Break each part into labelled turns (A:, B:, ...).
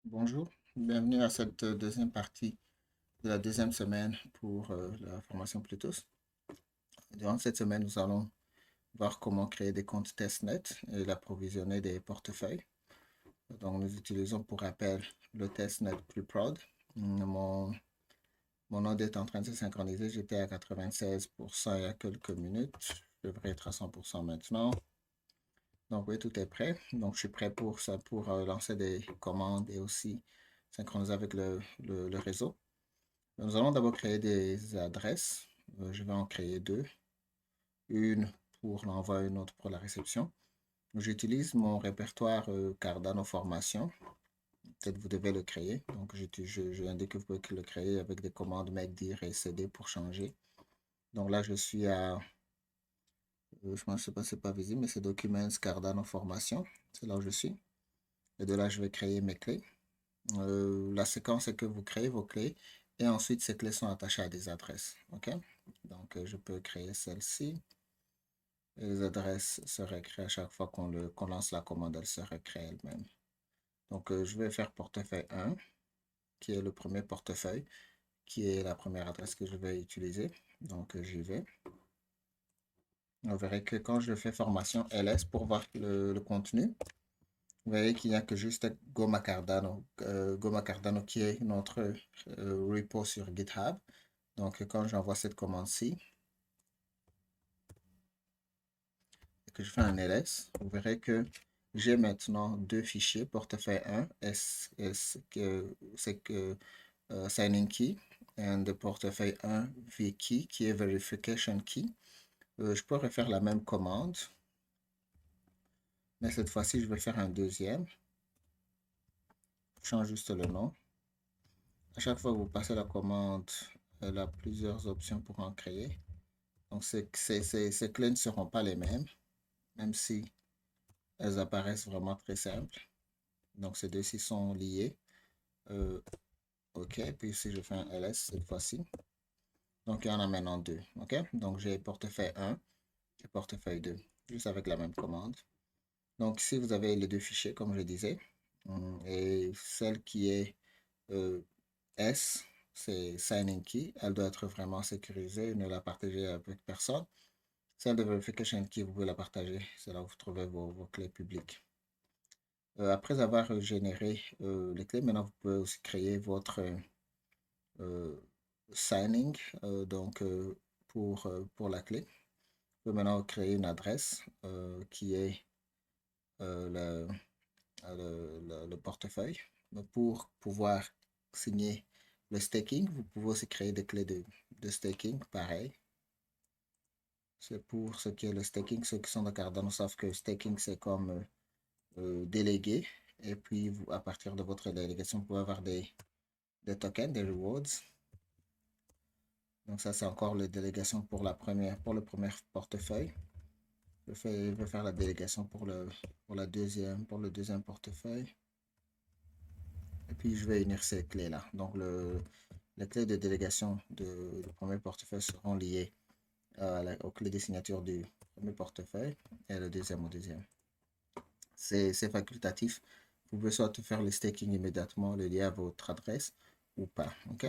A: Bonjour, bienvenue à cette deuxième partie de la deuxième semaine pour la formation Plutus. Durant cette semaine, nous allons voir comment créer des comptes testnet et l'approvisionner des portefeuilles. Donc, nous utilisons pour rappel le testnet PluProd. Mon node est en train de se synchroniser. J'étais à 96% il y a quelques minutes. Je devrais être à 100% maintenant. Donc, oui, tout est prêt. Donc, je suis prêt pour ça, pour lancer des commandes et aussi synchroniser avec le réseau. Nous allons d'abord créer des adresses. Je vais en créer deux. Une pour l'envoi et une autre pour la réception. J'utilise mon répertoire Cardano Formation. Peut-être vous devez le créer. Donc, je indique que vous pouvez le créer avec des commandes make, dir et cd pour changer. Donc là, je suis à, je ne sais pas si c'est pas visible, mais c'est Documents Cardano Formation. C'est là où je suis. Et de là, je vais créer mes clés. La séquence est que vous créez vos clés et ensuite ces clés sont attachées à des adresses. OK? Donc, je peux créer celle-ci. Les adresses seraient créées à chaque fois qu'on lance la commande, elles seraient créées elles-mêmes. Donc, je vais faire portefeuille 1, qui est le premier portefeuille, qui est la première adresse que je vais utiliser. Donc, j'y vais. On verra que quand je fais formation ls pour voir le contenu, vous voyez qu'il n'y a que juste Goma Cardano, qui est notre repo sur GitHub. Donc, quand j'envoie cette commande-ci, et que je fais un ls, vous verrez que j'ai maintenant deux fichiers, portefeuille 1, c'est que signing key, et de portefeuille 1, vkey, qui est verification key. Je peux refaire la même commande, mais cette fois-ci, je vais faire un deuxième. Je change juste le nom. À chaque fois que vous passez la commande, elle a plusieurs options pour en créer. Donc, ces clés ne seront pas les mêmes, même si elles apparaissent vraiment très simples. Donc, ces deux-ci sont liés. OK, puis si je fais un ls cette fois-ci. Donc, il y en a maintenant deux. OK, donc j'ai portefeuille 1 et portefeuille 2, juste avec la même commande. Donc, ici, vous avez les deux fichiers, comme je disais. Et celle qui est S, c'est signing key. Elle doit être vraiment sécurisée. Ne la partagez avec personne. Celle de verification key, vous pouvez la partager. C'est là où vous trouvez vos clés publiques. Après avoir généré les clés, maintenant vous pouvez aussi créer votre signing pour la clé. Vous pouvez maintenant créer une adresse qui est le, le portefeuille. Mais pour pouvoir signer le staking, vous pouvez aussi créer des clés de staking, pareil. C'est pour ce qui est le staking. Ceux qui sont de Cardano savent que staking, c'est comme délégué. Et puis, vous, à partir de votre délégation, vous pouvez avoir des tokens, des rewards. Donc, ça, c'est encore la délégation pour le premier portefeuille. Je vais faire la délégation pour le deuxième portefeuille. Et puis, je vais unir ces clés-là. Donc, les clés de délégation du premier portefeuille seront liées aux clés de signature du premier portefeuille et le deuxième au deuxième. C'est facultatif. Vous pouvez soit faire le staking immédiatement, le lier à votre adresse ou pas. OK?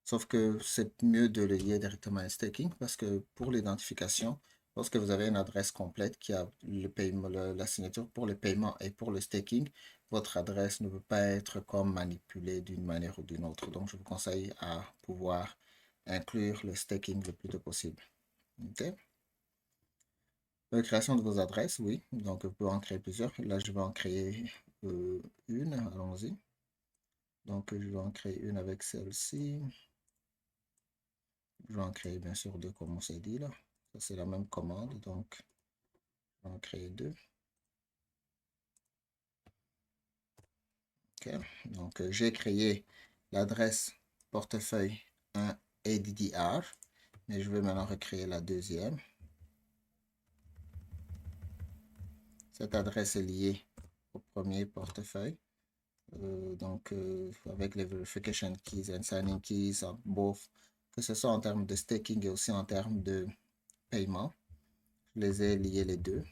A: Sauf que c'est mieux de le lier directement à staking parce que pour l'identification, lorsque vous avez une adresse complète qui a le paiement, la signature pour le paiement et pour le staking, votre adresse ne peut pas être comme manipulée d'une manière ou d'une autre. Donc, je vous conseille à pouvoir inclure le staking le plus tôt possible. OK? La création de vos adresses, oui. Donc, vous pouvez en créer plusieurs. Là, je vais en créer une. Allons-y. Donc, je vais en créer une avec celle-ci. Je vais en créer bien sûr deux, comme on s'est dit là. Ça, c'est la même commande. Donc, je vais en créer deux. OK. Donc, j'ai créé l'adresse portefeuille 1 ADDR. Mais je vais maintenant recréer la deuxième. Cette adresse est liée au premier portefeuille. Avec les verification keys and signing keys, both, que ce soit en termes de staking et aussi en termes de paiement. Je les ai liés les deux.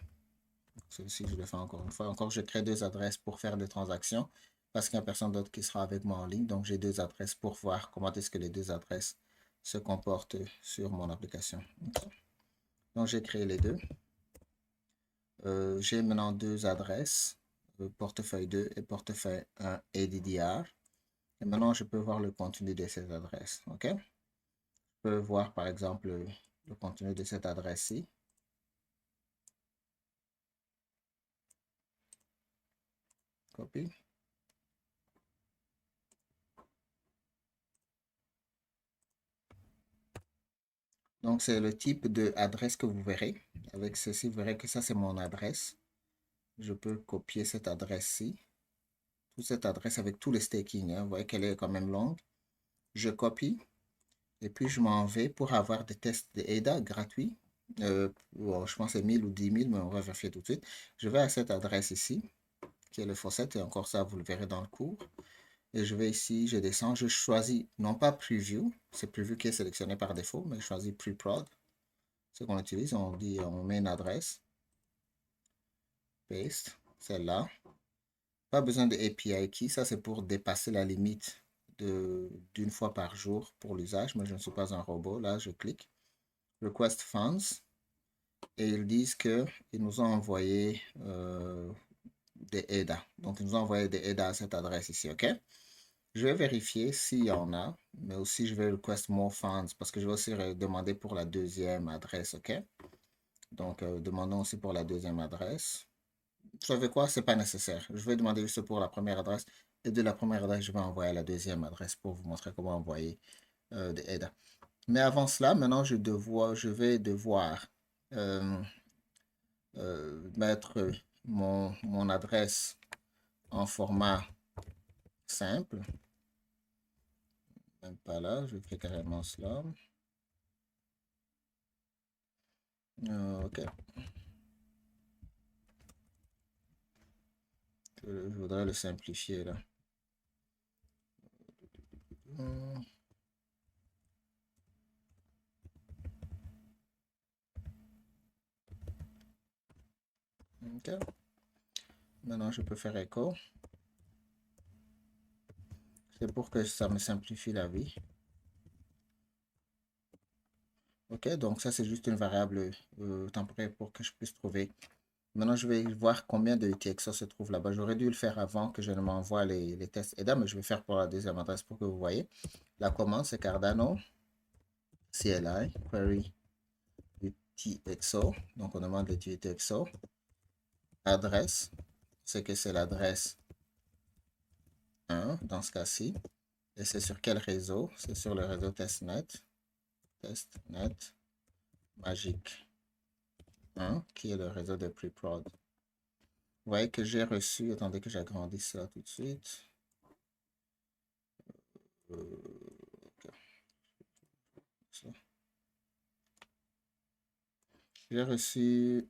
A: Celui-ci, je le fais encore une fois. Encore, je crée deux adresses pour faire des transactions. parce qu'il n'y a personne d'autre qui sera avec moi en ligne. Donc, j'ai deux adresses pour voir comment est-ce que les deux adresses se comportent sur mon application. Okay. Donc, j'ai créé les deux. J'ai maintenant deux adresses, portefeuille 2 et portefeuille 1 ADDR. Et maintenant, je peux voir le contenu de ces adresses. OK? Je peux voir, par exemple, le contenu de cette adresse-ci. Copie. Donc, c'est le type d'adresse que vous verrez. Avec ceci, vous verrez que ça, c'est mon adresse. Je peux copier cette adresse-ci. Toute cette adresse avec tous les staking. Hein. Vous voyez qu'elle est quand même longue. Je copie. Et puis, je m'en vais pour avoir des tests d'ADA gratuits. Bon, je pense que c'est 1000 ou 10 000, mais on va vérifier tout de suite. Je vais à cette adresse ici, qui est le faucet. Et encore ça, vous le verrez dans le cours. Et je vais ici, je descends, je choisis, non pas Preview, c'est Preview qui est sélectionné par défaut, mais je choisis Pre-Prod. Ce qu'on utilise, on dit, on met une adresse, paste, celle-là. Pas besoin de API key, ça c'est pour dépasser la limite d'une fois par jour pour l'usage, mais je ne suis pas un robot. Là, je clique, Request Funds, et ils disent qu'ils nous ont envoyé des EDA. Donc, ils nous ont envoyé des EDA à cette adresse ici, OK? Je vais vérifier s'il y en a, mais aussi je vais request more funds parce que je vais aussi demander pour la deuxième adresse, OK? Donc, demandons aussi pour la deuxième adresse. Vous savez quoi? C'est pas nécessaire. Je vais demander juste pour la première adresse et de la première adresse, je vais envoyer la deuxième adresse pour vous montrer comment envoyer des headers. Mais avant cela, maintenant, je vais devoir mettre mon adresse en format simple. Même pas là, je fais carrément cela. OK. Je voudrais le simplifier là. OK. Maintenant, je peux faire écho. C'est pour que ça me simplifie la vie. OK, donc ça, c'est juste une variable temporaire pour que je puisse trouver. Maintenant, je vais voir combien de UTXO se trouve là-bas. J'aurais dû le faire avant que je ne m'envoie les tests EDA, mais je vais faire pour la deuxième adresse pour que vous voyez. La commande, c'est Cardano, CLI, query UTXO. Donc, on demande les UTXO. Adresse, c'est que c'est l'adresse 1 dans ce cas-ci. Et c'est sur quel réseau? C'est sur le réseau testnet. Testnet Magic 1, qui est le réseau de pre-prod. Vous voyez que j'ai reçu, attendez que j'agrandisse ça tout de suite. Okay. J'ai reçu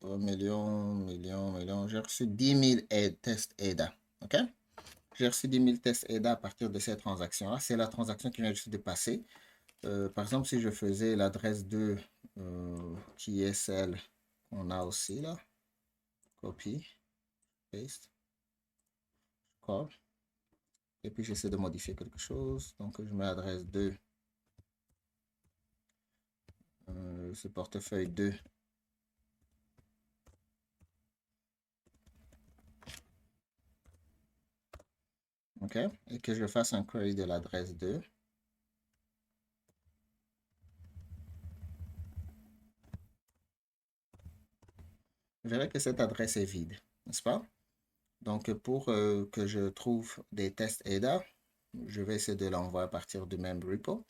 A: million, j'ai reçu 10 000 tests ADA. OK? J'ai reçu 10 000 tests ADA à partir de cette transaction-là. C'est la transaction qui vient juste de passer. Par exemple, si je faisais l'adresse 2, qui est celle qu'on a aussi là, copie, paste, call, et puis j'essaie de modifier quelque chose. Donc, je mets adresse 2, ce portefeuille 2. OK? Et que je fasse un query de l'adresse 2. Je verrai que cette adresse est vide, n'est-ce pas? Donc, pour que je trouve des tests ADA, je vais essayer de l'envoyer à partir du même repo.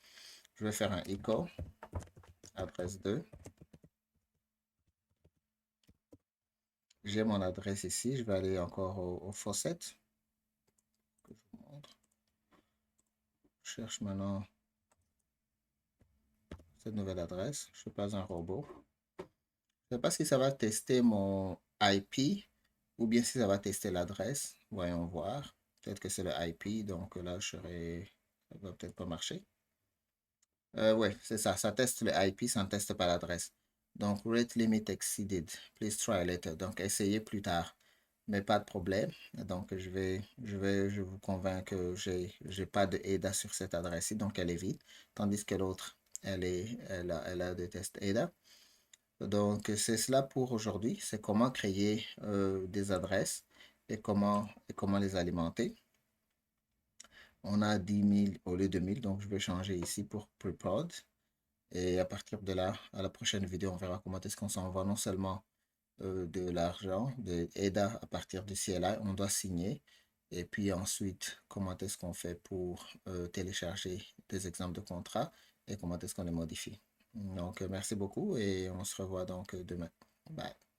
A: Je vais faire un echo, adresse 2. J'ai mon adresse ici. Je vais aller encore au faucet. Que je vous montre. Je cherche maintenant cette nouvelle adresse. Je ne suis pas un robot. Je ne sais pas si ça va tester mon IP ou bien si ça va tester l'adresse. Voyons voir. Peut-être que c'est le IP. Donc là, ça va peut-être pas marcher. Ouais, c'est ça. Ça teste le IP, ça ne teste pas l'adresse. Donc, rate limit exceeded. Please try later. Donc, essayez plus tard. mais pas de problème. Donc, je vous convainc que j'ai pas de ADA sur cette adresse-ci, donc elle est vide, tandis que l'autre, elle a des tests ADA. Donc, c'est cela pour aujourd'hui. C'est comment créer des adresses et comment les alimenter. On a 10 000 au lieu de 1000, donc je vais changer ici pour Prepod. Et à partir de là, à la prochaine vidéo, on verra comment est-ce qu'on s'envoie non seulement de l'argent, de AIDA à partir du CLI, on doit signer. Et puis ensuite, comment est-ce qu'on fait pour télécharger des exemples de contrats et comment est-ce qu'on les modifie. Donc, merci beaucoup et on se revoit donc demain. Bye.